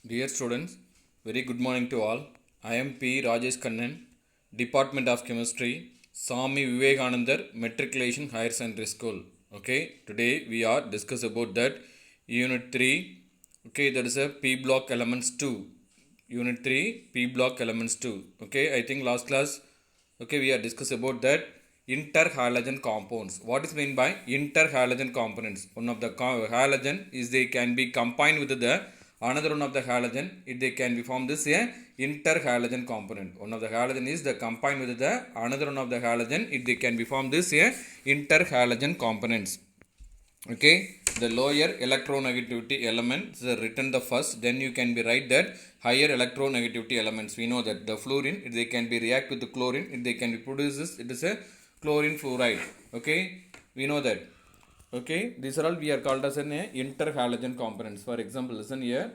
Dear students, very good morning to all. I am P. Rajesh Kannan, Department of Chemistry, Swami Vivekanandar Matriculation Higher Secondary School. Okay, today we are discuss about that Unit 3. Okay, that is a P block elements 2. Unit 3 P block elements 2. Okay, I think last class we are discuss about that interhalogen compounds. What is meant by interhalogen components? One of the halogen is they can be combined with the another one of the halogen. They can be formed this a interhalogen component. One of the halogen is the combined with the another one of the halogen. They can be formed this a interhalogen components. Okay, the lower electronegativity elements are written the first, then you can be write that higher electronegativity elements. We know that the fluorine, they can be react with the chlorine, they can be produces, it is a chlorine fluoride. Okay, we know that. Okay, these are all we are called as an interhalogen components. For example, listen here,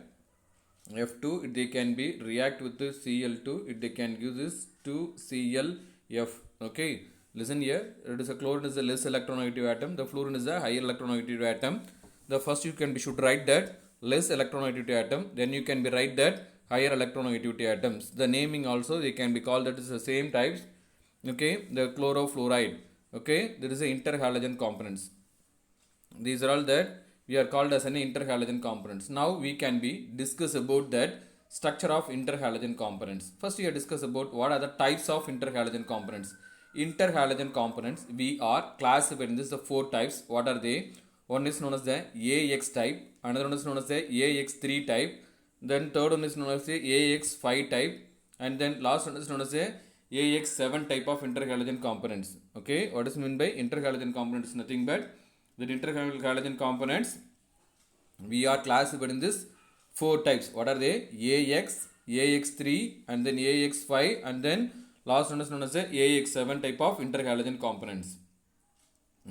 F2, they can be react with the Cl2, they can give this 2ClF. Okay, listen here, it is a chlorine is a less electronegative atom, the fluorine is a higher electronegative atom. The first you can be should write that less electronegativity atom, then you can be write that higher electronegativity atoms. The naming also they can be called that is the same types. Okay, the chlorofluoride. Okay, there is a interhalogen components. These are all that we are called as an interhalogen components. Now we can be discuss about that structure of interhalogen components. First we are discuss about what are the types of interhalogen components. Interhalogen components we are classified in this the four types. What are they? One is known as the AX type, another one is known as the AX3 type, then third one is known as the AX5 type, and then last one is known as the AX7 type of interhalogen components. Okay, what is meant by interhalogen components? Nothing but the interhalogen components we are classified in this four types. What are they? AX, AX3, and then AX5, and then last one is known as the AX7 type of interhalogen components.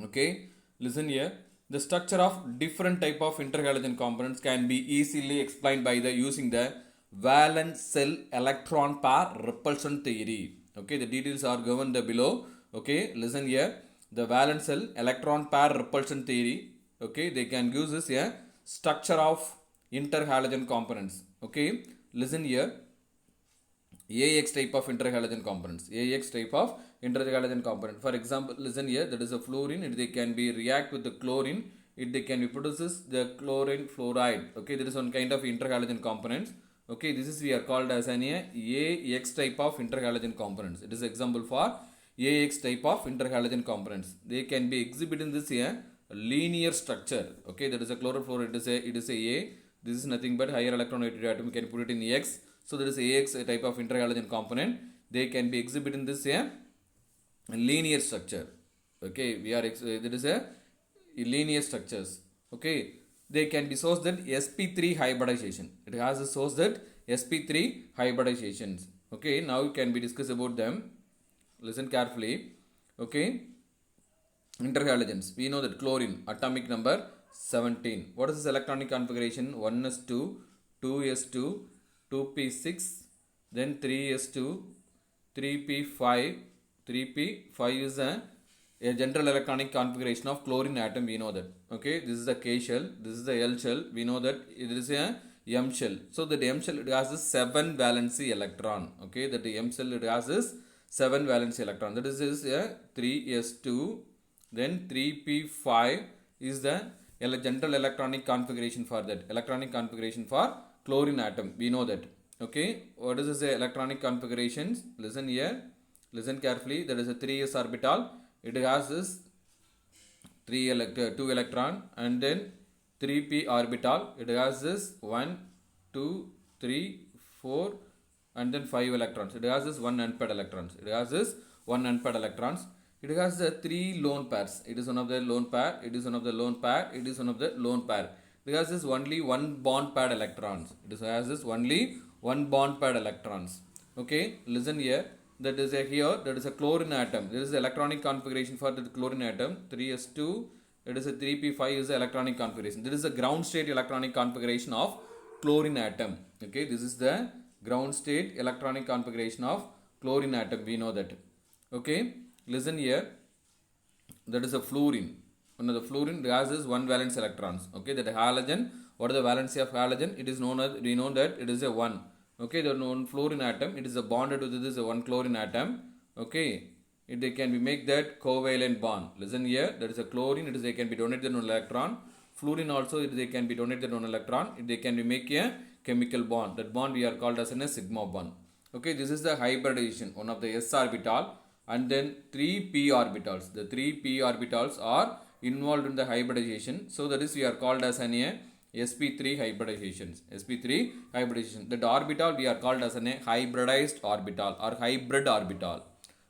Okay, listen here. The structure of different type of interhalogen components can be easily explained by the using the valence shell electron pair repulsion theory. Okay, the details are given the below. Okay, listen here. The valence shell electron pair repulsion theory. Okay, they can use this here structure of interhalogen components. Okay, listen here. AX type of interhalogen components. AX type of interhalogen component. For example, listen here, that is a fluorine. They can be react with the chlorine. They can be produces the chlorine fluoride. Okay, there is one kind of interhalogen components. Okay, this is we are called as an AX type of interhalogen components. It is example for AX type of interhalogen components. They can be exhibited in this here linear structure. Okay, that is a chlorofluoride. It is a. This is nothing but higher electronegativity atom. We can put it in X. So there is AX type of interhalogen component. They can be exhibited in this linear structure. Okay, there is a linear structures. Okay, they can be sourced that sp3 hybridization. It has a source that sp3 hybridizations. Okay, now we can be discuss about them. Listen carefully. Okay, interhalogens. We know that chlorine atomic number 17. What is this electronic configuration? 1s2, 2s2, 2p6, then 3s2, 3p5. 3p5 is a general electronic configuration of chlorine atom. We know that. Okay, this is the K shell, this is the L shell. We know that it is a M shell. So that M shell it has a 7 valency electron. Okay, that the M shell it has is 7 valency electron. That is a 3s2, then 3p5 is the general electronic configuration for that. Electronic configuration for chlorine atom. We know that. Okay, what is this electronic configurations? Listen here. Listen carefully. That is a 3s orbital. It has this 2 electron, and then 3p orbital. It has this 1, 2, 3, 4, and then 5 electrons. It has this 1 unpaired electrons. It has this 1 unpaired electrons. It has the 3 lone pairs. It is one of the lone pair. It is one of the lone pair. It is one of the lone pair. It has this only 1 bond paired electrons. It has this only 1 bond paired electrons. Okay, listen here. That is a here. That is a chlorine atom. There is the electronic configuration for the chlorine atom. 3s2. It is a 3p5 is the electronic configuration. There is a ground state electronic configuration of chlorine atom. Okay, this is the ground state electronic configuration of chlorine atom. We know that. Okay, listen here. That is a fluorine. One of the fluorine has is 1 valence electrons. Okay, that halogen What is the valency of halogen? It is known as, we know that it is a 1. Okay, the one fluorine atom, it is a bonded with this one chlorine atom. Okay, they can be make that covalent bond. Listen here, there is a chlorine, it is they can be donated one electron. Fluorine also, they can be donated one electron. They can be make a chemical bond. That bond we are called as a sigma bond. Okay, this is the hybridization, one of the s orbital, and then 3 p orbitals. The 3 p orbitals are involved in the hybridization. So that is we are called as an sp3 hybridizations. sp3 hybridization. That orbital we are called as an hybridized orbital or hybrid orbital.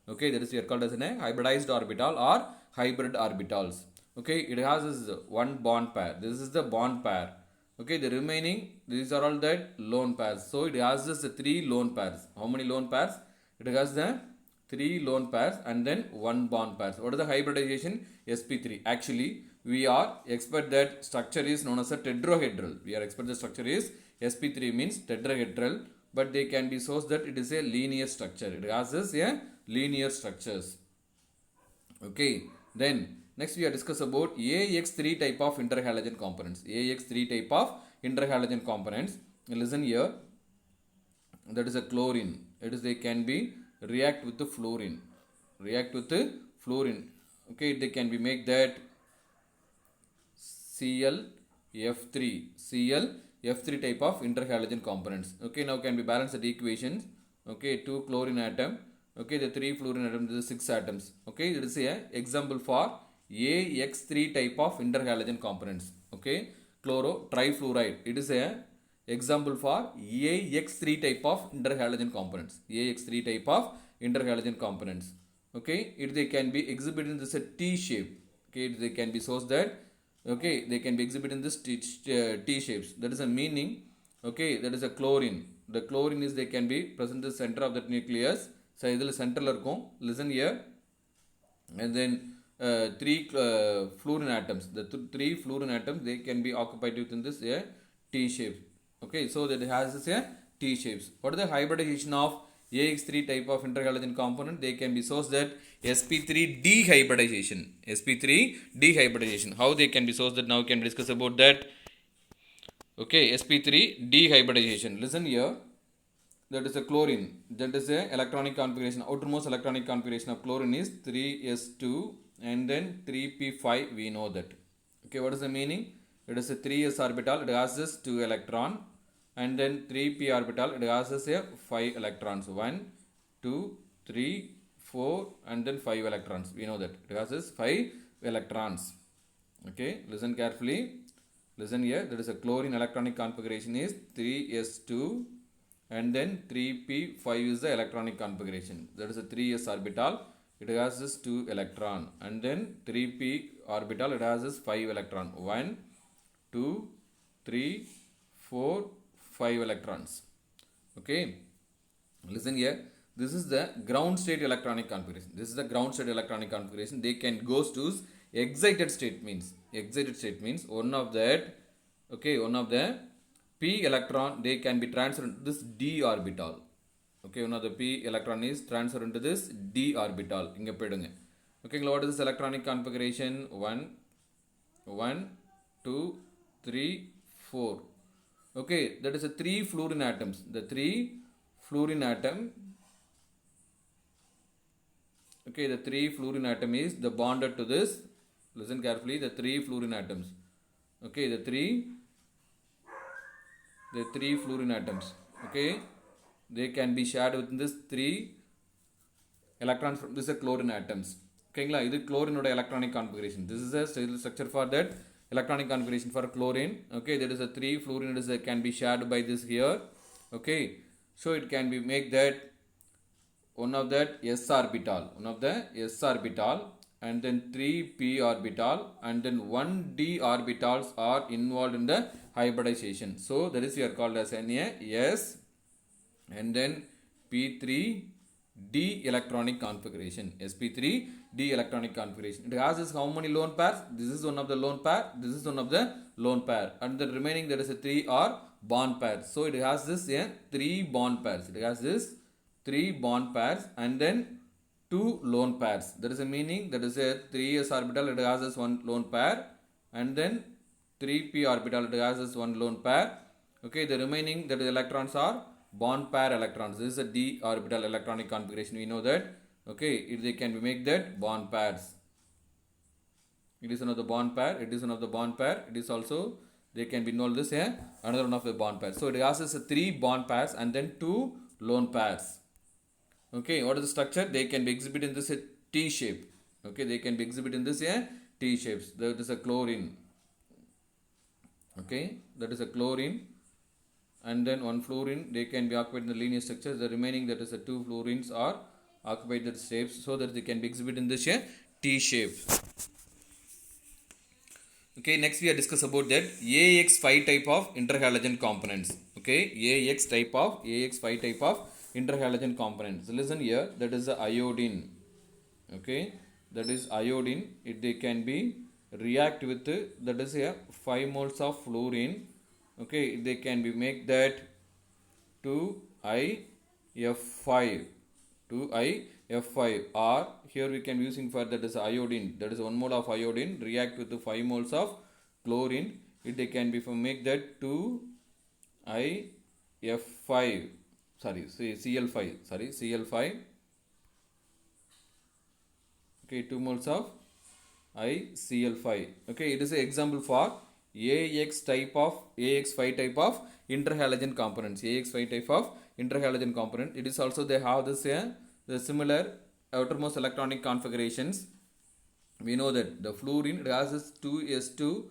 Okay, that is we are called as an hybridized orbital or hybrid orbitals. Okay, it has this one bond pair. This is the bond pair. Okay, the remaining, these are all that lone pairs. So it has this 3 lone pairs. How many lone pairs? It has the 3 lone pairs and then 1 bond pairs. What is the hybridization? sp3. Actually, we are expect that structure is known as a tetrahedral. We are expect the structure is sp3 means tetrahedral, but they can be sourced that it is a linear structure. It has this linear structures. Okay, then next we are discuss about AX3 type of interhalogen components. AX3 type of interhalogen components. Listen here, that is a chlorine. It is they can be react with the fluorine. React with the fluorine. Okay, they can be make that ClF3. ClF3 type of interhalogen components. Okay, now can be balanced the equations. Okay, 2 chlorine atom. Okay, the 3 fluorine atoms, this is 6 atoms. Okay, it is a example for AX3 type of interhalogen components. Okay, chloro trifluoride. It is a example for AX3 type of interhalogen components. AX3 type of interhalogen components. Okay, they can be exhibited in this T shape. Okay, they can be sourced that. Okay, they can be exhibited in this T shapes. That is a meaning. Okay, that is a chlorine. The chlorine is they can be present in the center of the nucleus. So this is central. Listen here, and then 3 fluorine atoms. The 3 fluorine atoms, they can be occupied within this T shape. Okay, so that it has this T shapes. What is the hybridization of AX3 type of interhalogen component? They can be sourced that sp3 dehybridization. sp3 dehybridization. How they can be sourced that now we can discuss about that. Okay, sp3 dehybridization. Listen here, that is a chlorine. That is a electronic configuration. Outermost electronic configuration of chlorine is 3s2 and then 3p5. We know that. Okay, what is the meaning? It is a 3s orbital. It has this 2 electron, and then 3p orbital. It has this 5 electrons. 1, 2, 3, 4, and then 5 electrons. We know that it has this 5 electrons. Okay, listen carefully. Listen here. That is a chlorine electronic configuration is 3s2. And then 3p5 is the electronic configuration. That is a 3s orbital. It has this 2 electron. And then 3p orbital, it has this 5 electron. 1, 2, 3, 4, 5 electrons. Okay. Listen here. This is the ground state electronic configuration. This is the ground state electronic configuration. They can go to excited state means. Excited state means one of that. Okay, one of the p electron, they can be transferred into this d orbital. Okay, one of the p electron is transferred into this d orbital. Inga pedunga. Okay, what is this electronic configuration? 1, 1, 2, 3, 4. Okay, that is a 3 fluorine atoms. The 3 fluorine atom. Okay, the 3 fluorine atom is the bonded to this. Listen carefully, the 3 fluorine atoms. Okay, the 3 fluorine atoms. Okay, they can be shared within this 3 electrons from this chlorine atoms. Okay, this is chlorine electronic configuration. This is a structure for that electronic configuration for chlorine. Okay, there is a 3 fluorine can be shared by this here. Okay, so it can be make that one of that s orbital, and then 3p orbital, and then 1d orbitals are involved in the hybridization. So that is we are called as NaS, and then p3 d electronic configuration. sp3 d electronic configuration. It has this how many lone pairs? This is one of the lone pair. This is one of the lone pair, and the remaining there is a 3 are bond pairs. So it has this 3 bond pairs. It has this 3 bond pairs and then 2 lone pairs. That is a meaning, that is a 3s orbital. It has this 1 lone pair and then 3p orbital, it has this one lone pair. Okay, the remaining that is electrons are bond pair electrons. This is a d orbital electronic configuration, we know that. Okay, they can make that bond pairs. It is one of the bond pair, it is one of the bond pair, it is also, they can be known this here, another one of the bond pairs. So it has this 3 bond pairs and then 2 lone pairs. Okay, what is the structure? They can be exhibited in this T shape. Okay, they can be exhibited in this T shapes. That is a chlorine. Okay, that is a chlorine, and then one fluorine. They can be occupied in the linear structure. The remaining, that is the 2 fluorines, are occupied the shapes, so that they can be exhibited in this T shape. Okay, next we are discuss about that AX5 type of interhalogen components. Okay, AX5 type of interhalogen components. So listen here, that is the iodine. Okay, that is iodine. They can be react with, that is 5 moles of fluorine. Okay, they can be make that 2IF5, 2IF5, or here we can be using for, that is iodine, that is 1 mole of iodine react with the 5 moles of chlorine. They can be for make that 2IF5, sorry, Cl5, sorry, Cl5. Okay, 2 moles of ICl5. Okay, it is an example for AX5 type of interhalogen components. AX5 type of interhalogen component. It is also, they have this the similar outermost electronic configurations. We know that the fluorine, it has this 2s2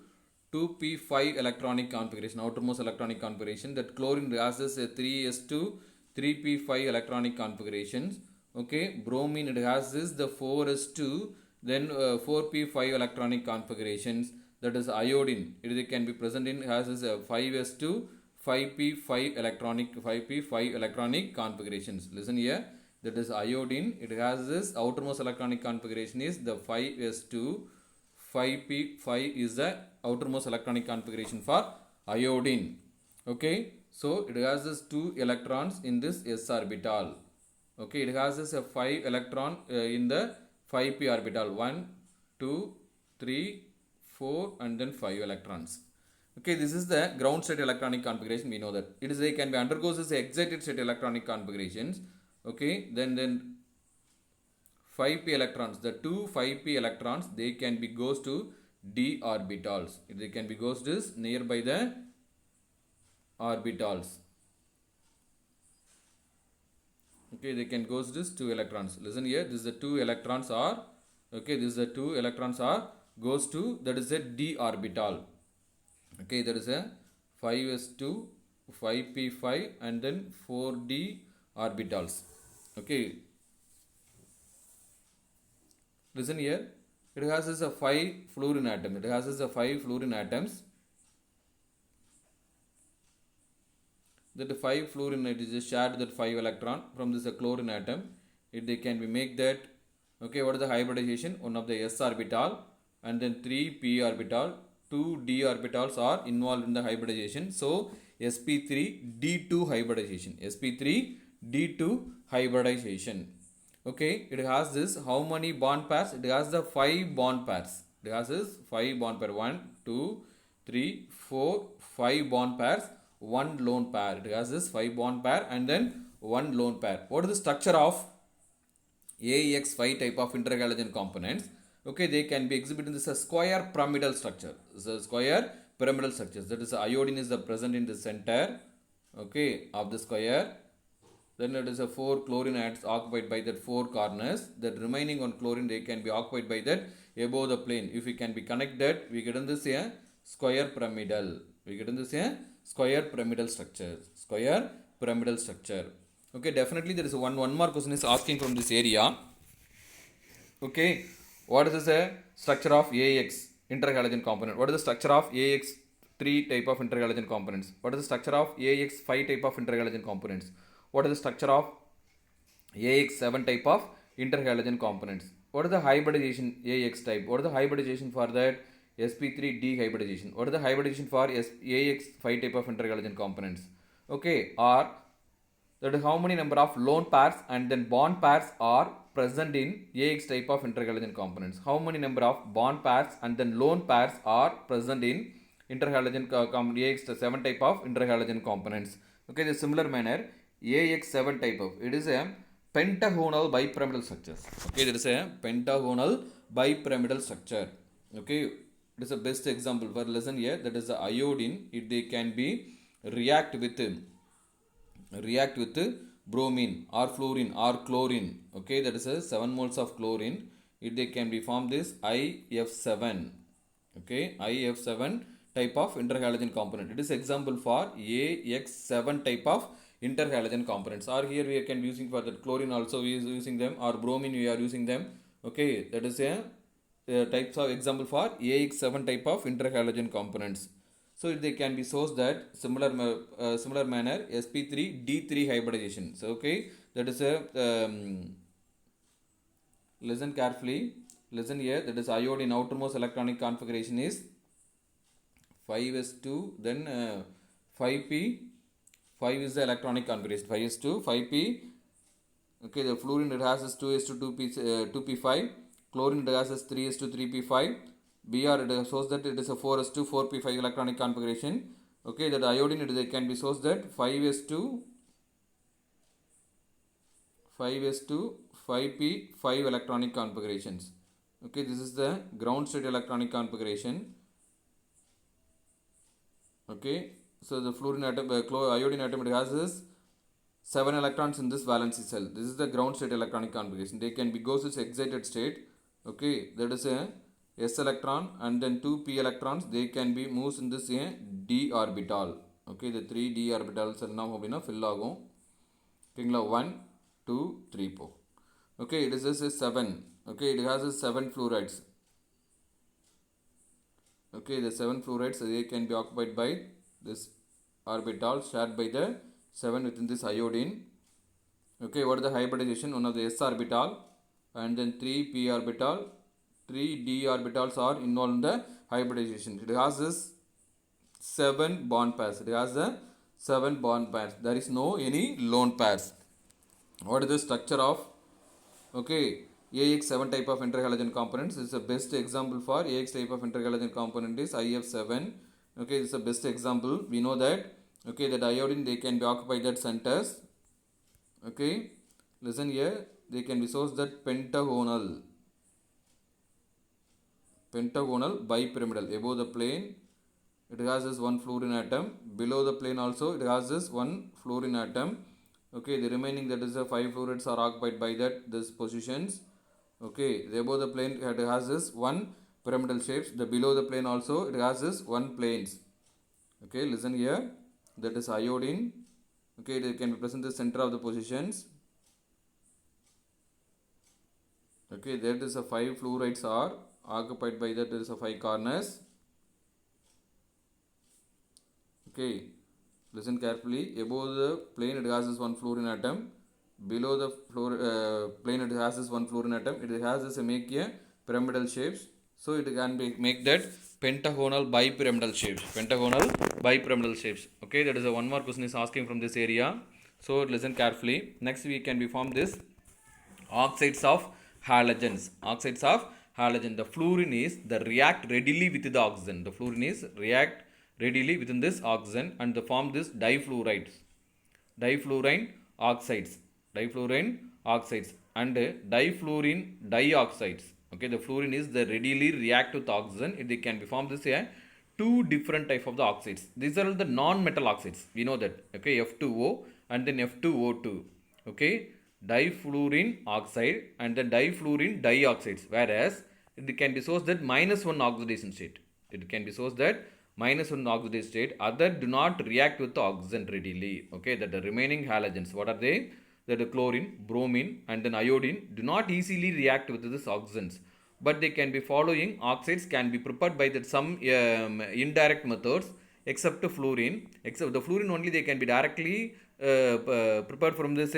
2p5 electronic configuration, outermost electronic configuration. That chlorine has this 3s2 3p5 electronic configurations. Okay, bromine, it has this the 4s2 then 4p5 electronic configurations. That is iodine, it can be present in, has this 5s2 5p5 electronic configurations. Listen here, that is iodine, it has this outermost electronic configuration is the 5s2 5p5 is the outermost electronic configuration for iodine. Okay, so it has this 2 electrons in this s orbital. Okay, it has this 5 electron in the 5p orbital, 1 2 3 4 and then 5 electrons. Okay, this is the ground state electronic configuration. We know that it is, they can be undergoes as excited state electronic configurations. Okay, then 5p electrons, the 2 5p electrons, they can be goes to d orbitals. They can be goes to nearby the orbitals. Okay, they can goes this 2 electrons. Listen here, this is the 2 electrons are, okay, this is the 2 electrons are goes to, that is a d orbital. Okay, that is a 5s2 5p5 and then 4d orbitals. Okay, listen here, it has this 5 fluorine atoms. It has this 5 fluorine atoms. That 5 fluorine, it is shared that 5 electron from this chlorine atom. They can be make that. Okay, what is the hybridization? One of the s orbital and then 3p orbital, 2 d orbitals are involved in the hybridization. So sp3 d2 hybridization, sp3 d2 hybridization. Okay, it has this how many bond pairs? It has the 5 bond pairs. It has this 5 bond pair, 1 2 3 4 5 bond pairs, 1 lone pair. It has this 5 bond pair and then 1 lone pair. What is the structure of AX5 type of interhalogen components? Okay, they can be exhibited in this square pyramidal structure. This is a square pyramidal structure. That is, iodine is the present in the center, okay, of the square. Then it is a 4 chlorine atoms occupied by that 4 corners. That remaining 1 chlorine, they can be occupied by that above the plane. If we can be connected, we get in this square pyramidal. We get in this square pyramidal structure. Square pyramidal structure. Okay, definitely there is one more question is asking from this area. Okay, what is the structure of AX interhalogen component? What is the structure of AX3 type of interhalogen components? What is the structure of AX5 type of interhalogen components? What is the structure of AX7 type of interhalogen components? What is the hybridization AX type? What is the hybridization for that sp3 dehybridization? What is the hybridization for AX5 type of interhalogen components? Okay, or that is how many number of lone pairs and then bond pairs are present in AX type of interhalogen components? How many number of bond pairs and then lone pairs are present in interhalogen AX7 type of interhalogen components. Okay, the similar manner AX7 type of, it is a pentagonal bipyramidal structure. Okay, there is a pentagonal bipyramidal structure. Okay, it is a best example for lesson here, that is the iodine. It they can be react with bromine or fluorine or chlorine. Okay, that is a 7 moles of chlorine. It they can be formed this IF7. Okay, IF7 type of interhalogen component. It is example for AX7 type of interhalogen components. Or here we can using for that chlorine also we is using them, or bromine we are using them. Okay, that is a types of example for AX7 type of interhalogen components. So they can be sourced that similar manner sp3 d3 hybridization. So okay, that is a listen carefully. Listen here, that is iodine outermost electronic configuration is 5s2, then 5p. 5 is the electronic configuration, 5s2 5p. Okay, the fluorine it has is 2s2 2p5. Chlorine it has is 3s2 3p5. Br it shows that it is a 4s2 4p5 electronic configuration. Okay, that iodine it can be sourced that 5s2 5p5 electronic configurations. Okay, this is the ground state electronic configuration. Okay, so the fluorine atom, iodine atom, it has this 7 electrons in this valency cell. This is the ground state electronic configuration. They can be goes to excited state. Okay, that is a s electron, and then 2 p electrons they can be moves in this d orbital. Okay, the 3 d orbitals are now fill agum. Okay, 1 2 3 4. Okay, it is this is 7. Okay, it has 7 fluorides. Okay, the 7 fluorides they can be occupied by this orbital shared by the 7 within this iodine. Okay, what is the hybridization? One of the s orbital, and then 3 p orbital, 3 d orbitals are involved in the hybridization. It has this 7 bond pairs. It has the 7 bond pairs. There is no any lone pairs. What is the structure of, okay, AX7 type of interhalogen components? This is the best example for AX type of interhalogen component is IF7. Okay, this is the best example. We know that, okay, that iodine they can be occupied at centers. Okay, listen here, they can be sourced that pentagonal bipyramidal. Above the plane it has this one fluorine atom, below the plane also it has this one fluorine atom. Okay, the remaining, that is the 5 fluorides are occupied by that this positions. Okay, the above the plane it has this one pyramidal shapes. The below the plane also it has this one planes. Okay, listen here, that is iodine. Okay, it can be present in the center of the positions. Okay, that is a 5 fluorides are occupied by that, there is a 5 corners. Okay, listen carefully. Above the plane it has this one fluorine atom. Below the plane it has this one fluorine atom. It has this make a pyramidal shapes. So it can be make that pentagonal bipyramidal shapes. Okay, that is a one more question is asking from this area. So listen carefully. Next we can be form this oxides of halogens. The fluorine is the react readily with the oxygen. The fluorine is react readily within this oxygen and they form this difluorine oxides and difluorine dioxides. Okay, the fluorine is the readily react with oxygen. It can be formed this two different type of the oxides. These are the non-metal oxides. We know that. Okay, F2O and then F2O2. Okay, difluorine oxide and then difluorine dioxides. Whereas it can be sourced that -1 oxidation state. It can be sourced that -1 oxidation state. Other do not react with the oxygen readily. Okay, that the remaining halogens, what are they? That the chlorine, bromine and then iodine do not easily react with this oxygens, but they can be following oxides can be prepared by that some indirect methods, except fluorine. Except the fluorine only they can be directly prepared from this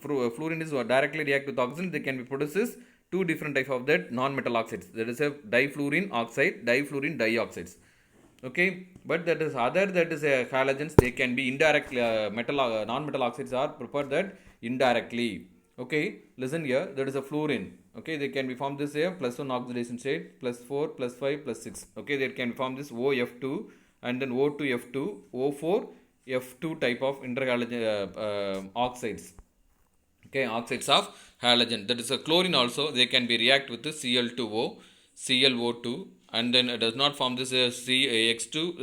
fluorine is directly react with oxygen. They can be produces two different type of that non-metal oxides. That is a difluorine oxide, difluorine dioxides. Okay, but that is other, that is halogens, they can be indirect non-metal oxides are prepared that indirectly. Okay, listen here, there is a fluorine. Okay, they can be formed this here plus 1 oxidation state, plus 4, plus 5, plus 6. Okay, they can be formed this OF2 and then O2F2, O4, F2 type of interhalogen oxides. Okay, oxides of halogen. That is a chlorine also. They can be react with the Cl2O, ClO2, and then it does not form this CX2,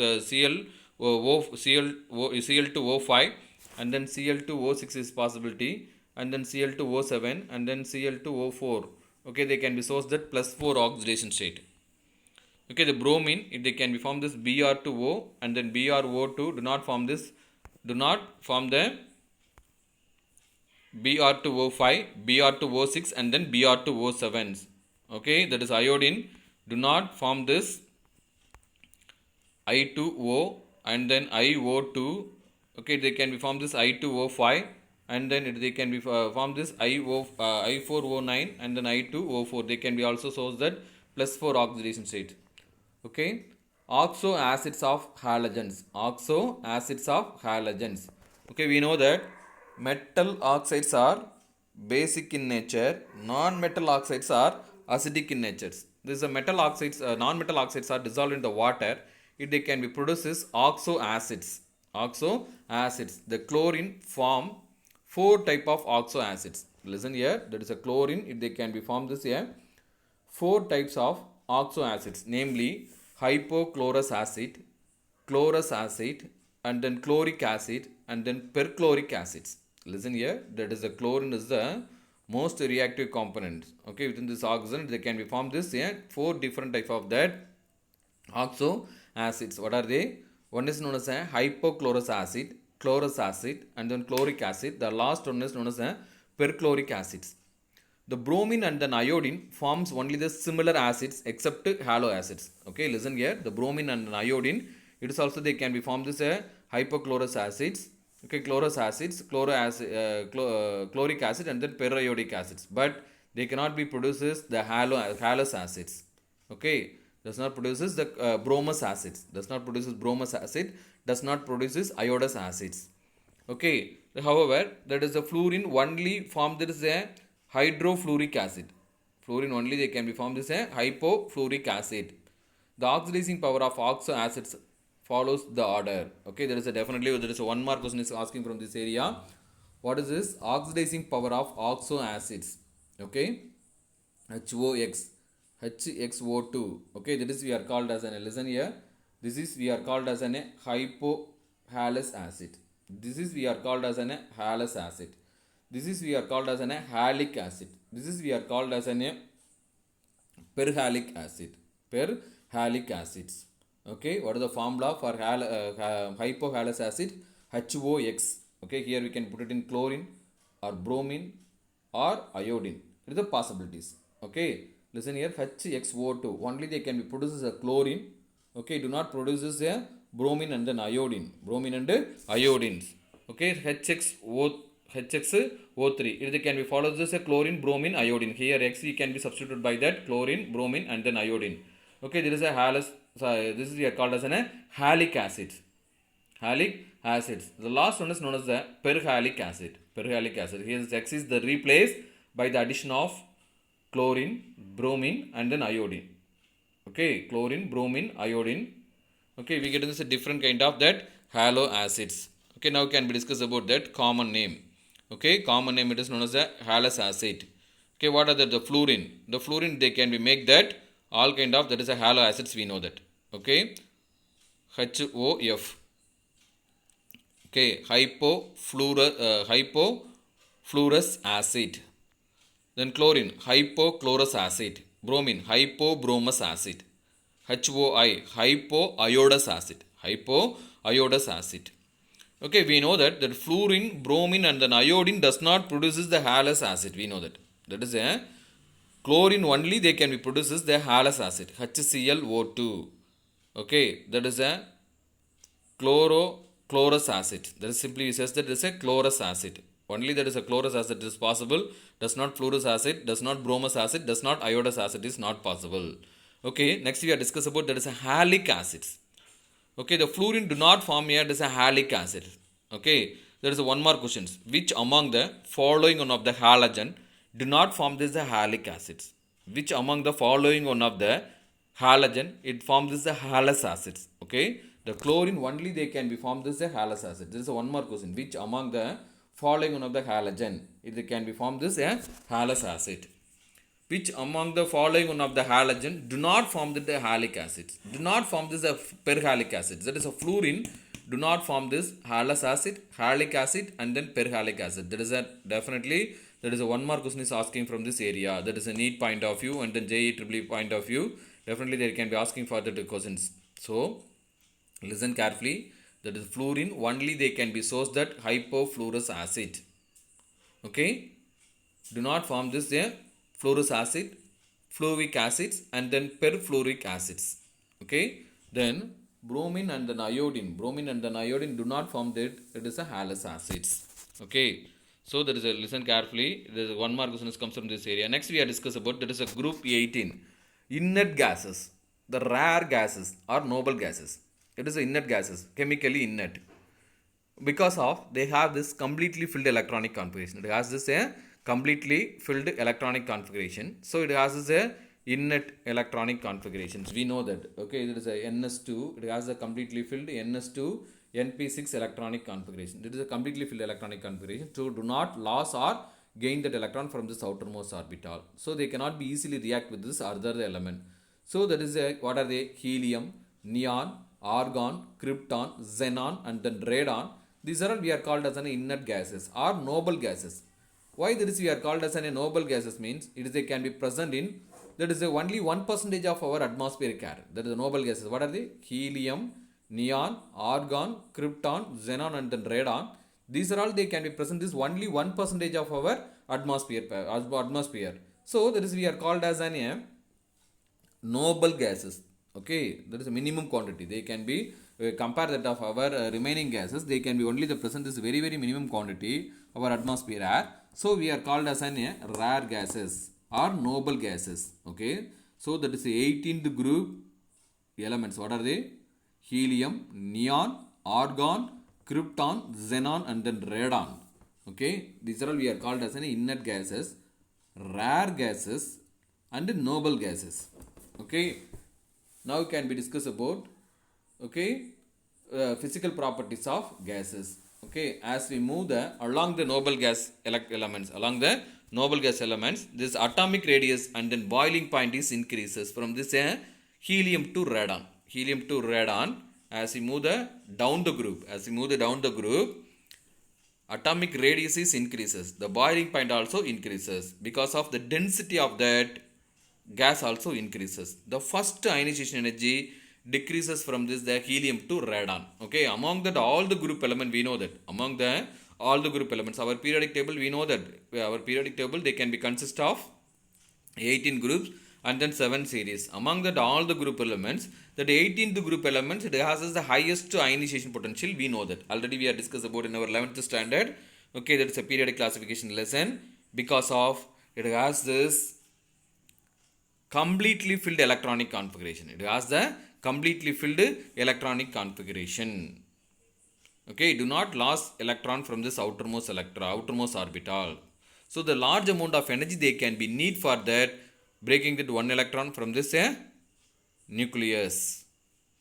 Cl2O5, and then Cl2O6 is possibility, and then Cl2O7, and then Cl2O4. Okay, they can be sourced at plus 4 oxidation state. Okay, the bromine, if they can be formed this Br2O and then BrO2, do not form the Br2O5, Br2O6, and then Br2O7s. Okay, that is iodine, do not form this I2O and then IO2. Okay, they can be formed this I2O5, and then they can be formed this I4O9 and then I2O4. They can be also sourced that plus 4 oxidation state. Okay, oxo acids of halogens. Oxo acids of halogens. Okay, we know that metal oxides are basic in nature, non-metal oxides are acidic in nature. This is a metal oxides, non-metal oxides are dissolved in the water. If they can be produces oxo acids. Oxo acids. The chlorine form 4 type of oxo acids. Listen here, there is a chlorine. If they can be formed this here, 4 types of oxo acids, namely hypochlorous acid, chlorous acid, and then chloric acid, and then perchloric acids. Listen here, that is the chlorine is the most reactive component. Okay, within this oxygen they can be formed this here 4 different type of that oxo acids. What are they? One is known as a hypochlorous acid, chlorous acid, and then chloric acid. The last one is known as a perchloric acids. The bromine and the iodine forms only the similar acids except halo acids. Okay, listen here, the bromine and the iodine, it is also they can be formed as hypochlorous acids. Okay, chlorous acids, chloric acid, and then periodic acids, but they cannot be produces the halous acids. Okay, does not produces the bromous acids, does not produces bromous acid, does not produces iodous acids. Okay, however, that is the fluorine only formed there is a hydrofluoric acid. Fluorine only they can be formed as a hypofluoric acid. The oxidizing power of oxo acids follows the order. Okay, there is a 1 mark question is asking from this area. What is this oxidizing power of oxo acids? Okay, HOX, HXO2. Okay, that is we are called as an, listen here, this is we are called as an hypohalous acid. This is we are called as an halous acid. This is we are called as an halic acid. This is we are called as an perhalic acid. Perhalic acids. Okay, what is the formula for hypohalous acid? HOX. Okay, here we can put it in chlorine or bromine or iodine. It is the possibilities. Okay, listen here, HXO2. Only they can be produced as a chlorine. Okay, do not produce as a bromine and then iodine. Bromine and iodines. Okay, HXO3. It can be followed as a chlorine, bromine, iodine. Here X can be substituted by that chlorine, bromine, and then iodine. Okay, there is a halous. This is called as a halic acid. Halic acids. The last one is known as the perhalic acid. Perhalic acid. Here X is the replaced by the addition of chlorine, bromine, and then iodine. Okay, chlorine, bromine, iodine. Okay, we get this a different kind of that halo acids. Okay, now can be discussed about that common name. Okay, common name it is known as a halous acid. Okay, what are the fluorine? The fluorine they can be make that all kind of that is a halo acids, we know that. Okay, HOF. Okay, hypofluorous acid. Then chlorine, hypochlorous acid. Bromine, hypobromous acid. HOI, hypoiodous acid. Hypoiodous acid. Okay, we know that fluorine, bromine, and then iodine does not produces the halous acid. We know that. That is a chlorine only they can be produces the halous acid. HClO2. Okay, that is a chlorous acid. That is simply says that it is a chlorous acid. Only that is a chlorous acid is possible. Does not fluorous acid, does not bromous acid, does not iodous acid is not possible. Okay, next we are discuss about that is a halic acids. Okay, the fluorine do not form here as a halic acid. Okay, There is one more question. Which among the following one of the halogen do not form this the halic acids? Which among the following one of the halogen it forms this the halous acids? Okay, the chlorine only they can be formed this the halous acid. There is one more question. Which among the following one of the halogen it can be formed this a halous acid? Which among the following one of the halogen do not form the halic acids? Do not form this a perhalic acid. That is a fluorine do not form this halous acid, halic acid, and then perhalic acid. That is a definitely that is a one more question is asking from this area. That is a NEET point of view and then JEEE point of view. Definitely they can be asking for the questions. So listen carefully. That is fluorine only they can be sourced that hypofluorous acid. Okay, do not form this fluorous acid, fluoric acids, and then perfluoric acids. Okay, then bromine and then iodine do not form that it is a halous acids. Okay, so there is a listen carefully. There is one more question comes from this area. Next we are discuss about that is a group 18 inert gases, the rare gases or noble gases. It is inert gases, chemically inert, because of they have this completely filled electronic configuration. It has this a completely filled electronic configuration. So it has this a inert electronic configurations. We know that. Okay, there is a NS2. It has a completely filled NS2 NP6 electronic configuration. It is a completely filled electronic configuration. So do not lose or gain that electron from this outermost orbital. So they cannot be easily react with this other element. So that is a what are they? Helium, neon, argon, krypton, xenon, and then radon. These are all we are called as an inert gases or noble gases. Why this we are called as a noble gases means it is they can be present in that is only 1% of our atmospheric air. That is the noble gases. What are they? Helium, neon, argon, krypton, xenon, and then radon. These are all they can be present. This only 1% of our atmosphere. So that is we are called as an noble gases. Okay, there is a minimum quantity. They can be compare that of our remaining gases. They can be only the present is very minimum quantity of our atmosphere air. So we are called as an rare gases or noble gases. Okay, so that is the 18th group elements. What are they? Helium, neon, argon, krypton, xenon, and then radon. Okay, these are all we are called as an inert gases, rare gases, and noble gases. Okay, now can be discussed about physical properties of gases. Okay, as we move along the noble gas elements, this atomic radius and then boiling point is increases from this helium to radon. As we move down the group, atomic radius is increases. The boiling point also increases because of the density of that gas also increases. The first ionization energy decreases from this the helium to radon. Okay, among that all the group element we know that among the all the group elements our periodic table we know that our periodic table they can be consist of 18 groups and then 7 series. Among that all the group elements, that 18th group elements it has the highest ionization potential. We know that already we are discussed about in our 11th standard. Okay, that is a periodic classification lesson because of it has this completely filled electronic configuration. It has the completely filled electronic configuration. Okay, do not lose electron from this outermost orbital. So the large amount of energy they can be need for that breaking that one electron from this nucleus.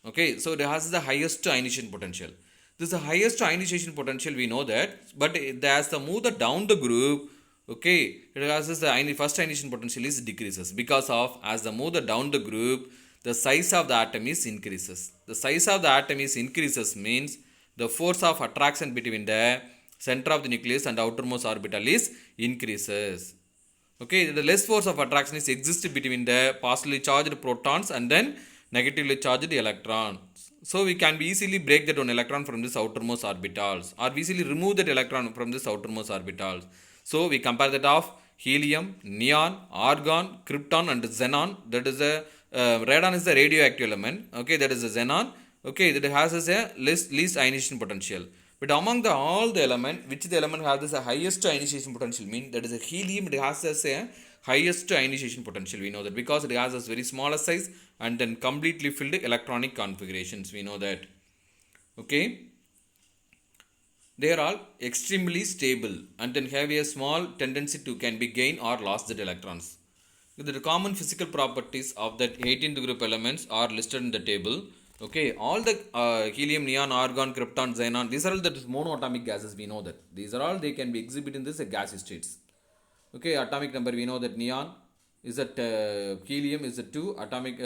Okay, so it has the highest ionization potential. This is the highest ionization potential we know that, but as the move down the group, okay, it has the first ionization potential is decreases because of as the move down the group, the size of the atom is increases. The size of the atom is increases means the force of attraction between the center of the nucleus and outermost orbital is increases. Okay, the less force of attraction is exists between the positively charged protons and then negatively charged electrons. So we can be easily break that one electron from this outermost orbitals or easily remove that electron from this outermost orbitals. So we compare that of helium, neon, argon, krypton and xenon. That is a radon is the radioactive element. Okay, that is a xenon. Okay, that has a least ionization potential. But among all the element, which the element has the highest ionization potential mean that is a helium. It has a highest ionization potential. We know that because it has a very smaller size and then completely filled electronic configurations. We know that. Okay. They are all extremely stable and then have a small tendency to can be gain or lost the electrons. The common physical properties of that 18th group elements are listed in the table. Okay, all the helium, neon, argon, krypton, xenon, these are all the monoatomic gases. We know that these are all they can be exhibited in this gas states. Okay, atomic number we know that neon is at helium is at 2, atomic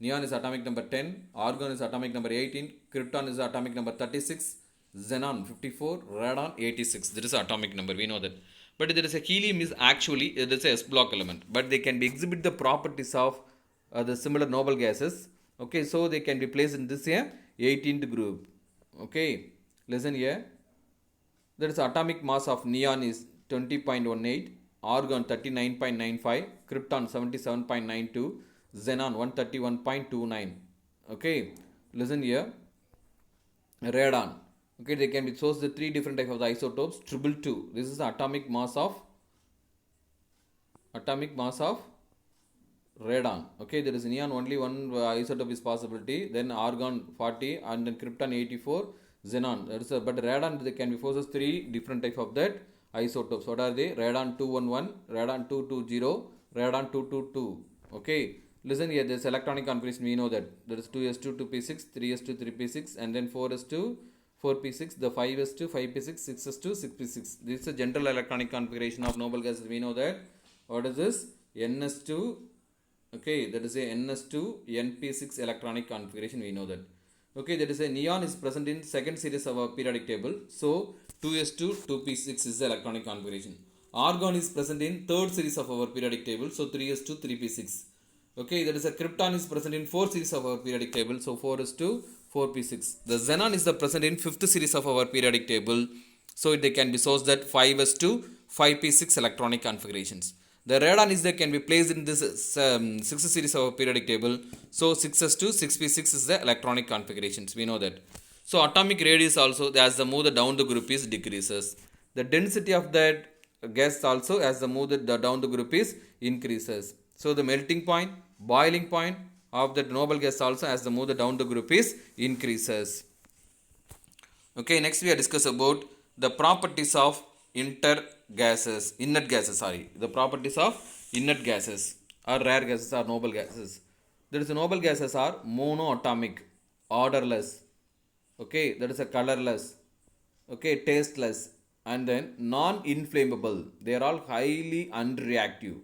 neon is atomic number 10, argon is atomic number 18, krypton is atomic number 36, xenon 54, radon 86. That is atomic number, we know that. But there is a helium is actually it is a s block element, but they can be exhibit the properties of the similar noble gases. Okay, so they can be placed in this 18th group. Okay, listen here. That is atomic mass of neon is 20.18, argon 39.95, krypton 77.92, xenon 131.29. Okay, listen here. Radon. Okay, they can be sourced the three different types of the isotopes. Triple two. This is the atomic mass of radon. Okay, there is neon only one isotope is possibility. Then argon 40 and then krypton 84. Xenon. That is but radon they can be forces three different types of that isotopes. What are they? Radon 211, radon 220, radon 222. Okay. Listen here. This electronic configuration we know that there is 2s2 2p6, 3s2 3p6, and then 4s2 4p6, the 5s2 5p6, 6s2 6p6. This is a general electronic configuration of noble gases. We know that. What is this? ns2. Okay, that is a ns2 np6 electronic configuration. We know that. Okay, that is a neon is present in second series of our periodic table. So 2s2 2p6 is the electronic configuration. Argon is present in third series of our periodic table. So 3s2 3p6. Okay, that is a krypton is present in fourth series of our periodic table. So 4s2 4p6. The xenon is the present in fifth series of our periodic table. So they can be sourced that 5s2 5p6 electronic configurations. The radon is there can be placed in this sixth series of our periodic table. So 6s2 6p6 is the electronic configurations. We know that. So atomic radius also as the more the down the group is decreases. The density of that gas also as the more the down the group is increases. So the melting point, boiling point of the noble gas also as the more the down the group is increases. Okay, next we are discuss about the properties of inert gases. The properties of inert gases or rare gases or noble gases. There is a noble gases are monoatomic, odorless. Okay, that is a colorless. Okay, tasteless, and then non-inflammable. They are all highly unreactive.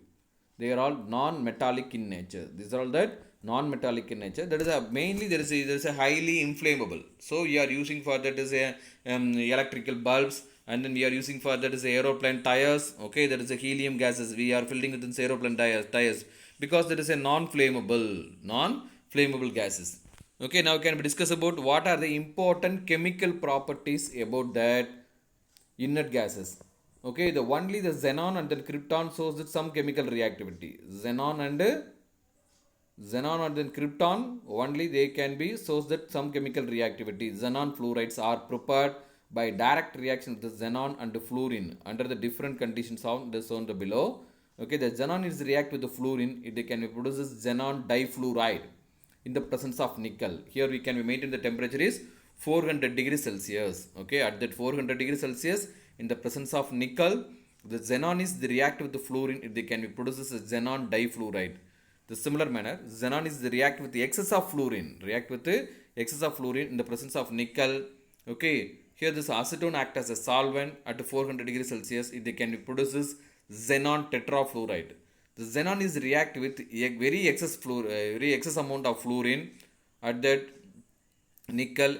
They are all non-metallic in nature. These are all that non-metallic in nature. That is a mainly there is a highly inflammable. So you are using for that is a electrical bulbs, and then we are using for that is a aeroplane tires. Okay, that is a helium gases. We are filling with this aeroplane tires because there is a non-flammable gases. Okay, now can we discuss about what are the important chemical properties about that inert gases. Okay, the only the xenon and then krypton shows that some chemical reactivity. Xenon and then krypton only they can be shows that some chemical reactivity. Xenon fluorides are prepared by direct reaction with the xenon and the fluorine under the different conditions of the shown below. Okay, the xenon is react with the fluorine. It can be produces xenon difluoride in the presence of nickel. Here we can be maintain the temperature is 400 degrees Celsius. Okay, at that 400 degrees Celsius in the presence of nickel, the xenon is the react with the fluorine. They can be produces a xenon difluoride. The similar manner, xenon is the react with the excess of fluorine. React with the excess of fluorine in the presence of nickel. Okay, here this acetone act as a solvent at 400 degrees Celsius. They can be produces xenon tetrafluoride. The xenon is react with a very excess amount of fluorine at that nickel.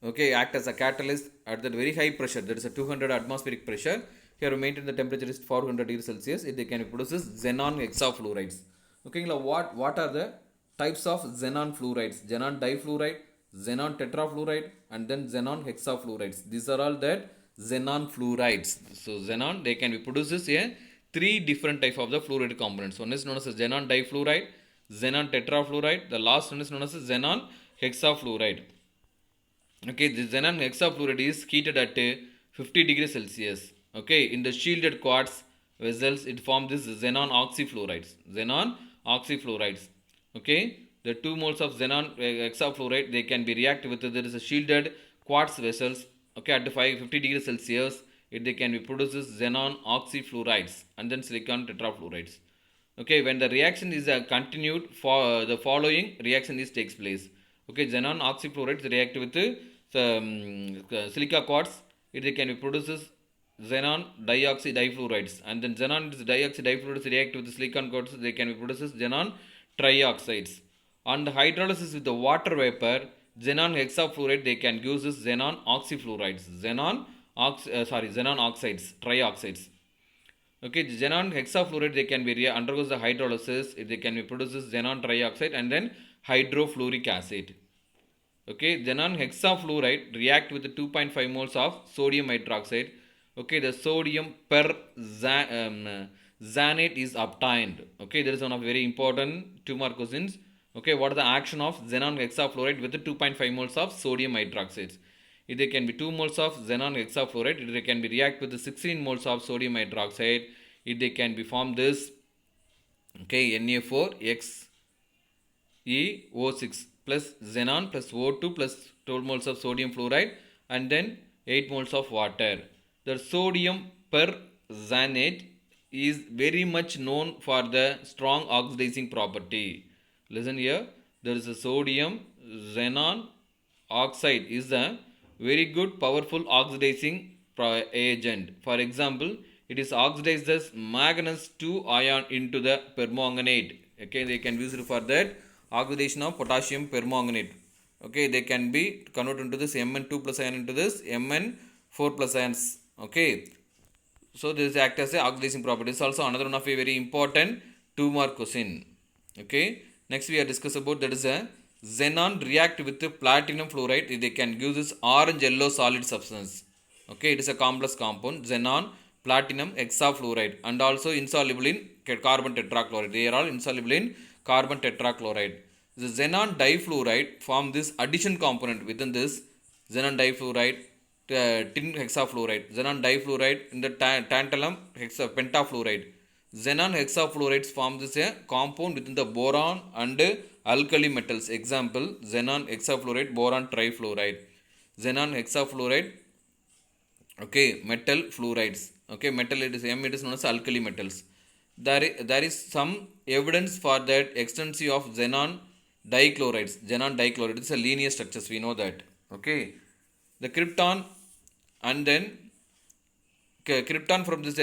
Okay, act as a catalyst at that very high pressure. That is a 200 atmospheric pressure. Here we maintain the temperature is 400 degrees Celsius. They can be produces xenon hexafluorides. Okay, what are the types of xenon fluorides? Xenon difluoride, xenon tetrafluoride, and then xenon hexafluorides. These are all that xenon fluorides. So xenon they can be produces a three different type of the fluoride components. One is known as xenon difluoride, xenon tetrafluoride. The last one is known as xenon hexafluoride. Okay, the xenon hexafluoride is heated at 50 degrees Celsius. Okay, in the shielded quartz vessels, it forms this xenon oxyfluorides. Okay, the 2 moles of xenon hexafluoride they can be react with there is a shielded quartz vessels. Okay, at 50 degrees Celsius, they can be produces xenon oxyfluorides and then silicon tetrafluorides. Okay, when the reaction is continued, for the following reaction is takes place. Okay, xenon oxyfluorides react with silica quartz. They can be produces xenon dioxide difluorides, and then xenon dioxide difluorides react with the silicon quartz. They can be produces xenon trioxides. On the hydrolysis with the water vapor, xenon hexafluoride, they can use this xenon oxyfluorides, xenon oxides, trioxides. Okay, the xenon hexafluoride, they can be undergoes the hydrolysis. They can be produces xenon trioxide and then hydrofluoric acid. Okay, xenon hexafluoride react with the 2.5 moles of sodium hydroxide. Okay, the sodium xanate is obtained. Okay, there is one of very important 2 mark questions. Okay, what is the action of xenon hexafluoride with the 2.5 moles of sodium hydroxide? If there can be 2 moles of xenon hexafluoride, they can be react with the 16 moles of sodium hydroxide. If they can be form this, okay, Na4X EO6 plus xenon plus O2 plus 12 moles of sodium fluoride and then 8 moles of water. The sodium perxanate is very much known for the strong oxidizing property. Listen here, there is a sodium xenon oxide is a very good powerful oxidizing agent. For example, it is oxidized as manganese 2 ion into the permanganate. Okay, they can use it for that oxidation of potassium permanganate. Okay, they can be converted into this Mn2 plus ion into this Mn4 plus ions. Okay, so this act as a oxidizing property. This is also another one of a very important 2 mark question. Okay, next we are discuss about that is a xenon react with the platinum fluoride. They can use this orange yellow solid substance. Okay, it is a complex compound, xenon platinum hexafluoride, and also insoluble in carbon tetrachloride. They are all insoluble in carbon tetrachloride. The xenon difluoride form this addition component within this xenon difluoride, tin hexafluoride, xenon difluoride in the tantalum pentafluoride. Xenon hexafluorides form this a compound within the boron and alkali metals. Example, xenon hexafluoride, boron trifluoride. Xenon hexafluoride, okay, metal fluorides. Okay, metal, it is M, it is known as alkali metals. There is some evidence for that extensive of xenon dichlorides. Xenon dichloride is a linear structures, we know that. Okay, the krypton and then krypton from this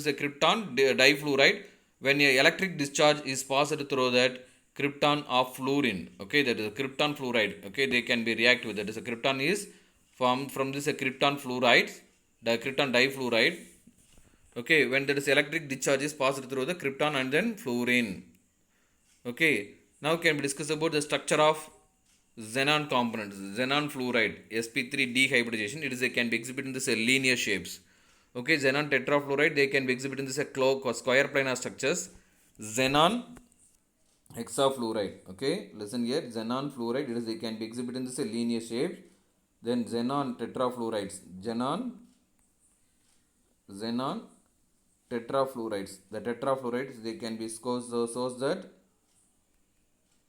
krypton difluoride, when a electric discharge is passed through that krypton of fluorine. Okay, that is a krypton fluoride. Okay, they can be react with that. Is a krypton is formed from this krypton fluoride, the krypton difluoride. Okay, when there is electric discharge is passed through the krypton and then fluorine. Okay, now can we discuss about the structure of xenon components. Xenon fluoride, sp3 dehybridization, it is a can be exhibited in this linear shapes. Okay, xenon tetrafluoride, they can be exhibited in this square planar structures. Xenon hexafluoride, okay, listen here, xenon fluoride, it is they can be exhibited in this linear shape. Then xenon tetrafluorides, xenon tetrafluorides, the tetrafluorides, they can be sourced that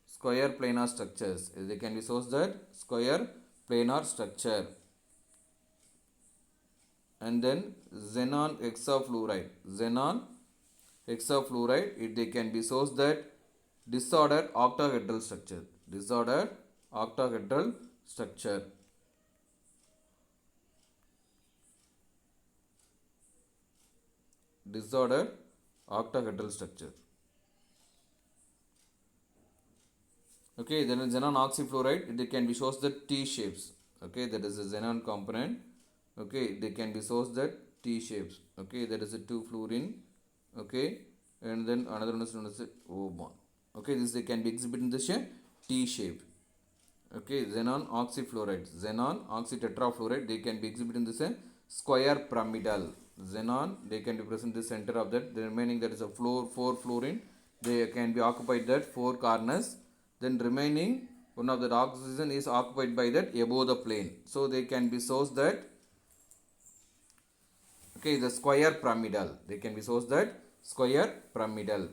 square planar structures. They can be sourced that square planar structure. And then xenon hexafluoride, they can be sourced that disordered octahedral structure. Disordered octahedral structure. Disordered octahedral structure. Okay, then xenon oxyfluoride, they can be sourced the T shapes. Okay, that is a xenon component. Okay, they can be sourced that T shapes. Okay, that is a 2 fluorine. Okay, and then another one is known as O bond. Okay, this they can be exhibited in this T shape. Okay, xenon oxyfluoride, xenon oxytetrafluoride, they can be exhibited in this square pyramidal. Xenon, they can be present in the center of that. The remaining, that is a 4 fluorine, they can be occupied that 4 corners. Then remaining one of the oxygen is occupied by that above the plane. So they can be sourced that, okay, the square pyramidal. They can be sourced that square pyramidal.